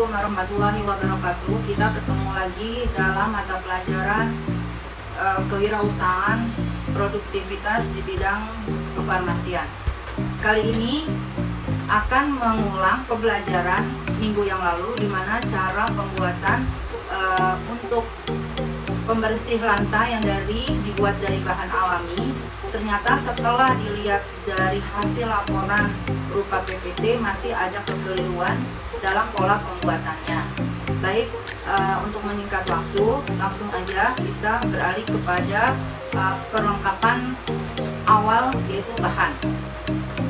Assalamualaikum warahmatullahi wabarakatuh. Kita ketemu lagi dalam mata pelajaran kewirausahaan produktivitas di bidang kefarmasian. Kali ini akan mengulang pembelajaran minggu yang lalu, di mana cara pembuatan untuk pembersih lantai yang dibuat dari bahan alami. Ternyata setelah dilihat dari hasil laporan berupa PPT, masih ada kekeliruan dalam pola pembuatannya. Baik, untuk menyingkat waktu, langsung aja kita beralih kepada perlengkapan awal, yaitu bahan.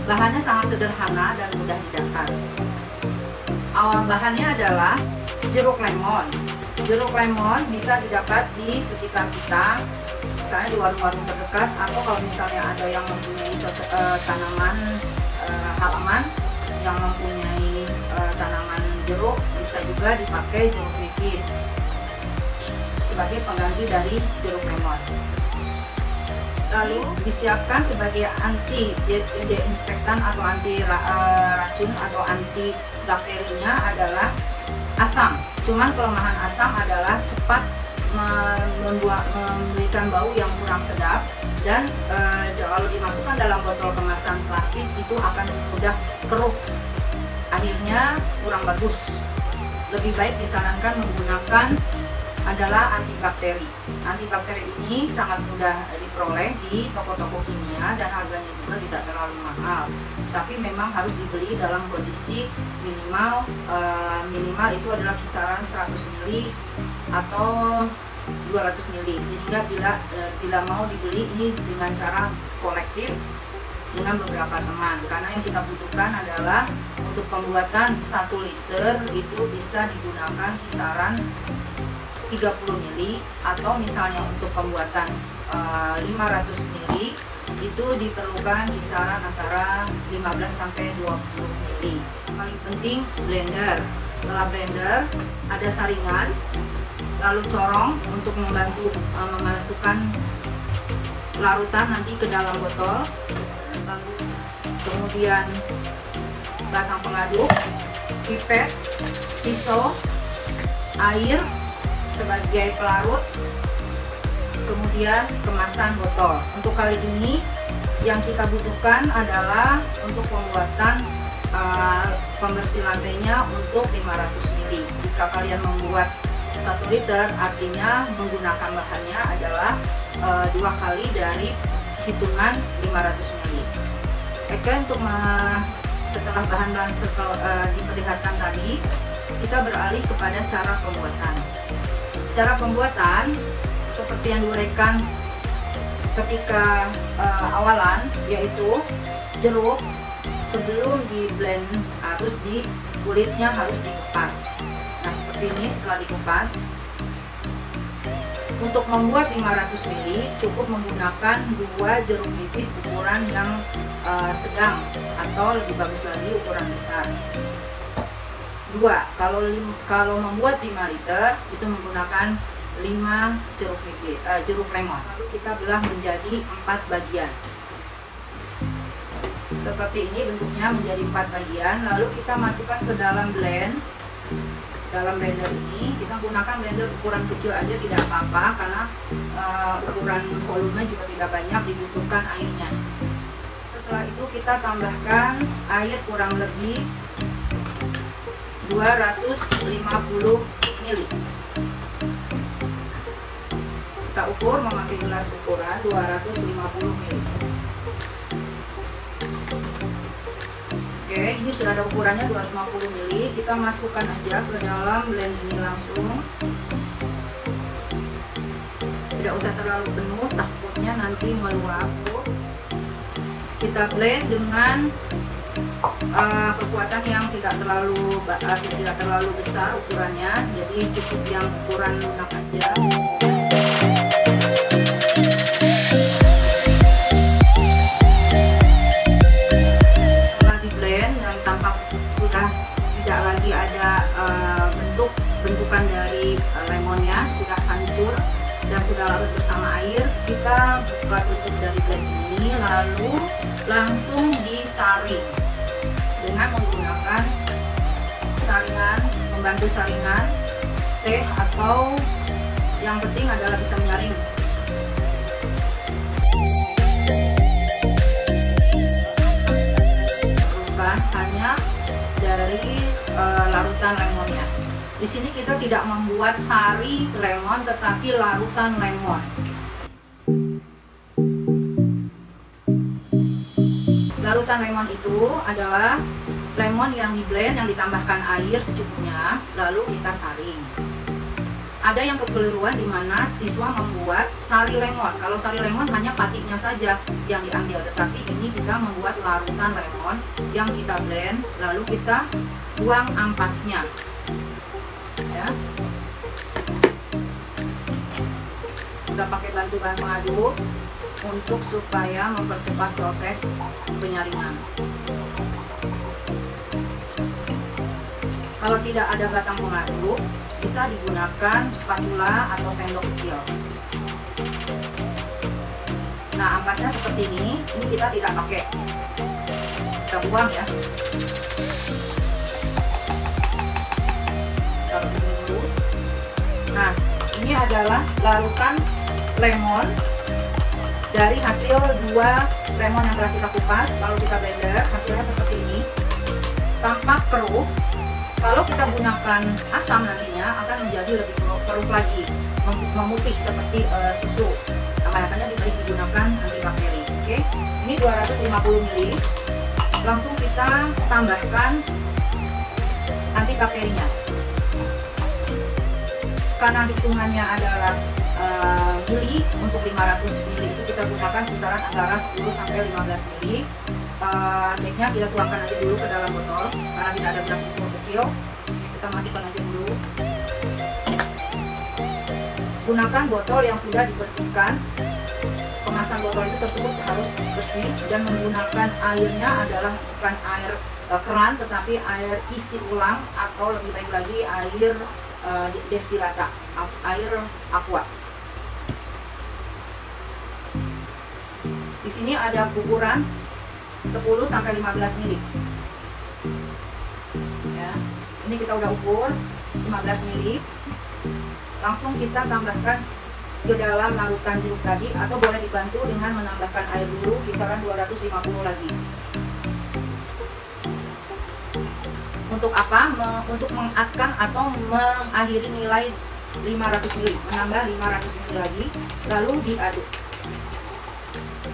Bahannya sangat sederhana dan mudah didapat. Awal bahannya adalah jeruk lemon. Jeruk lemon bisa didapat di sekitar kita, misalnya di warung-warung terdekat, atau kalau misalnya ada yang mempunyai tanaman halaman yang mempunyai tanaman jeruk, bisa juga dipakai jeruk nipis sebagai pengganti dari jeruk lemon. Lalu disiapkan sebagai anti desinfektan atau anti racun atau anti bakterinya adalah asam. Cuman kelemahan asam adalah cepat memberikan bau yang kurang sedap, dan kalau dimasukkan dalam botol kemasan plastik itu akan mudah keruh, akhirnya kurang bagus. Lebih baik disarankan menggunakan adalah antibakteri. Antibakteri ini sangat mudah diperoleh di toko-toko kimia dan harganya juga tidak terlalu mahal. Tapi memang harus dibeli dalam kondisi minimal itu adalah kisaran 100 ml atau 200 ml. Sehingga bila mau dibeli ini dengan cara kolektif dengan beberapa teman, karena yang kita butuhkan adalah untuk pembuatan 1 liter itu bisa digunakan kisaran 30 ml, atau misalnya untuk pembuatan 500 ml itu diperlukan kisaran antara 15 sampai 20 ml. Paling penting blender. Setelah blender ada saringan, lalu corong untuk membantu memasukkan larutan nanti ke dalam botol, lalu kemudian batang pengaduk, pipet, pisau, air sebagai pelarut, kemudian kemasan botol. Untuk kali ini yang kita butuhkan adalah untuk pembuatan pembersih lantainya untuk 500 ml. Jika kalian membuat 1 liter, artinya menggunakan bahannya adalah 2 kali dari hitungan 500 ml. Oke, untuk setelah bahan-bahan diperlihatkan tadi, kita beralih kepada cara pembuatan. Cara pembuatan seperti yang diuraikan ketika awalan, yaitu jeruk sebelum di blend kulitnya harus dikupas. Nah, seperti ini setelah dikupas. Untuk membuat 500 ml cukup menggunakan 2 jeruk nipis ukuran yang sedang, atau lebih bagus lagi ukuran besar. 2. Kalau membuat 5 liter itu menggunakan 5 jeruk lemon. Lalu kita belah menjadi 4 bagian. Seperti ini bentuknya, menjadi 4 bagian. Lalu kita masukkan ke dalam blender ini. Kita gunakan blender ukuran kecil aja, tidak apa-apa, karena ukuran volume juga tidak banyak dibutuhkan airnya. Setelah itu kita tambahkan air kurang lebih 250 ml. Kita ukur memakai gelas ukuran 250 ml. Oke, ini sudah ada ukurannya 250 ml. Kita masukkan aja ke dalam blend ini langsung. Tidak usah terlalu penuh, takutnya nanti meluap. Kita blend dengan kekuatan yang tidak terlalu besar ukurannya, jadi cukup yang ukuran lunak aja. Setelah di blend dan tampak sudah tidak lagi ada bentukan dari lemonnya, sudah hancur dan sudah larut bersama air, kita buka tutup dari blend ini, lalu langsung disaring dengan menggunakan saringan membantu saringan teh, atau yang penting adalah bisa menyaring. Bukan hanya dari larutan lemonnya. Di sini kita tidak membuat sari lemon, tetapi larutan lemon. Larutan lemon itu adalah lemon yang di blend, yang ditambahkan air secukupnya, lalu kita saring. Ada yang kekeliruan di mana siswa membuat sari lemon. Kalau sari lemon hanya patinya saja yang diambil, tetapi ini kita membuat larutan lemon yang kita blend, lalu kita buang ampasnya. Ya. Kita pakai bantu bahan pengaduk untuk supaya mempercepat proses penyaringan. Kalau tidak ada batang pengaduk, bisa digunakan spatula atau sendok kecil. Nah, ampasnya seperti ini kita tidak pakai, kita buang ya. Taruh di sini dulu. Nah, ini adalah larutan lemon dari hasil 2 lemon yang telah kita kupas. Lalu kita blender, hasilnya seperti ini, tampak keruh. Kalau kita gunakan asam nantinya akan menjadi lebih keruh lagi, memutih seperti susu. Makanya lebih baik digunakan antibakteri. Oke, ini 250 ml. Langsung kita tambahkan antibakterinya. Karena hitungannya adalah mili, untuk 500 ml itu kita gunakan kisaran antara 10 sampai 15 ml. Baiknya kita tuangkan aja dulu ke dalam botol karena tidak ada gelas ukur kecil. Kita masukkan aja dulu. Gunakan botol yang sudah dibersihkan. Kemasan botol itu tersebut harus bersih, dan menggunakan airnya adalah bukan air keran tetapi air isi ulang, atau lebih baik lagi air destilata, air aqua. Di sini ada ukuran 10 sampai 15 ml. Ya. Ini kita udah ukur 15 ml. Langsung kita tambahkan ke dalam larutan jeruk tadi, atau boleh dibantu dengan menambahkan air dulu kisaran 250 lagi. Untuk apa? Untuk mengadkan atau mengakhiri nilai 500 ml, menambah 500 ml lagi, lalu diaduk.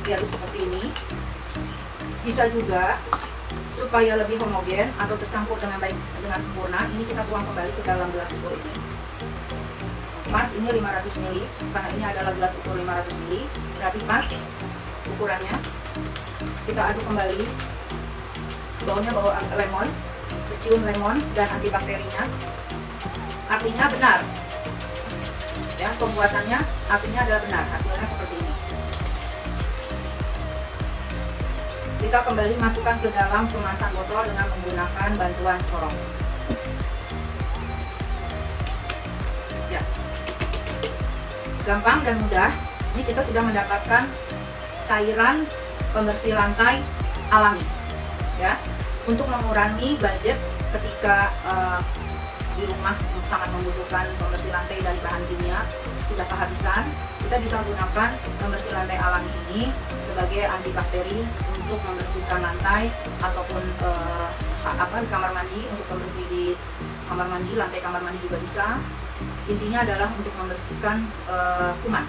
Diaduk seperti ini. Bisa juga supaya lebih homogen atau tercampur dengan baik, dengan sempurna, ini kita tuang kembali ke dalam gelas ukur ini. Pas ini 500 ml, karena ini adalah gelas ukur 500 ml, berarti pas ukurannya. Kita aduk kembali. Baunya bau lemon, kecium lemon dan antibakterinya. Artinya benar. Ya, pembuatannya artinya adalah benar. Hasilnya seperti ini. Kita kembali masukkan ke dalam kemasan botol dengan menggunakan bantuan corong. Ya. Gampang dan mudah. Ini kita sudah mendapatkan cairan pembersih lantai alami. Ya. Untuk mengurangi budget ketika di rumah sangat membutuhkan pembersih lantai dari bahan kimia sudah kehabisan, kita bisa gunakan pembersih lantai alami ini sebagai antibakteri untuk membersihkan lantai, ataupun di kamar mandi, untuk pembersih di kamar mandi, lantai kamar mandi juga bisa. Intinya adalah untuk membersihkan kuman.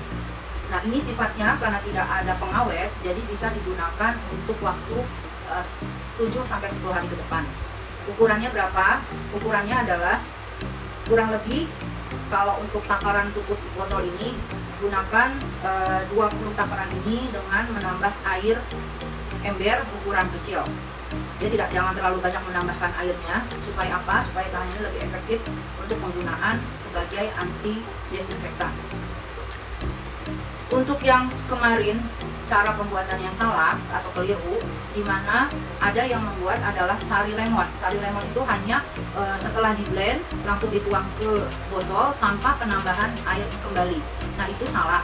Nah, ini sifatnya karena tidak ada pengawet, jadi bisa digunakan untuk waktu 7 sampai 10 hari ke depan. Ukurannya berapa? Ukurannya adalah kurang lebih, kalau untuk takaran tutup botol ini, gunakan 20 takaran ini dengan menambah air ember ukuran kecil. Jadi jangan terlalu banyak menambahkan airnya. Supaya apa? Supaya bahannya lebih efektif untuk penggunaan sebagai anti desinfektan. Untuk yang kemarin, cara pembuatannya salah atau keliru, di mana ada yang membuat adalah sari lemon. Sari lemon itu hanya setelah di blend langsung dituang ke botol tanpa penambahan air kembali. Nah, itu salah,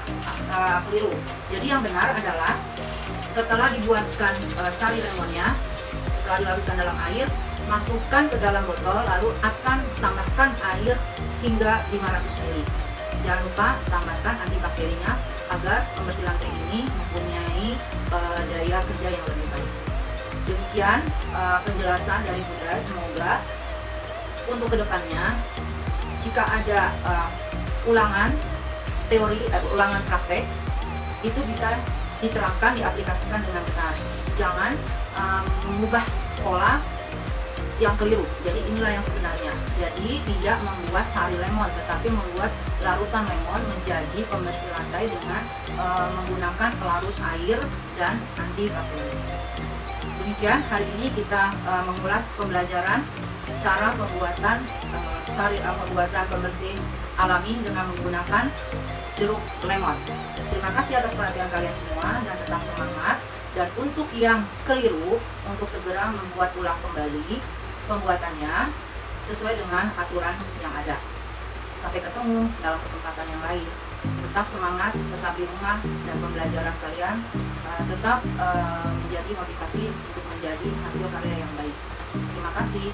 keliru. Jadi yang benar adalah setelah dibuatkan sari lemonnya, setelah dilarutkan dalam air, masukkan ke dalam botol, lalu akan tambahkan air hingga 500 ml. Jangan lupa tambahkan antibakterinya agar pembersih lantai ini mempunyai daya kerja yang lebih baik. Demikian penjelasan dari Bunda. Semoga untuk kedepannya jika ada ulangan teori, ulangan praktek, itu bisa diterapkan, diaplikasikan dengan benar. Jangan mengubah pola yang keliru. Jadi inilah yang sebenarnya. Jadi tidak membuat sari lemon, tetapi membuat larutan lemon menjadi pembersih lantai dengan menggunakan pelarut air dan antibakteri. Demikian hari ini kita mengulas pembelajaran cara pembuatan pembuatan pembersih alami dengan menggunakan jeruk lemon. Terima kasih atas perhatian kalian semua dan tetap semangat. Dan untuk yang keliru, untuk segera membuat ulang kembali pembuatannya sesuai dengan aturan yang ada. Sampai ketemu dalam kesempatan yang lain. Tetap semangat, tetap di rumah, dan pembelajaran kalian tetap menjadi motivasi untuk menjadi hasil karya yang baik. Terima kasih.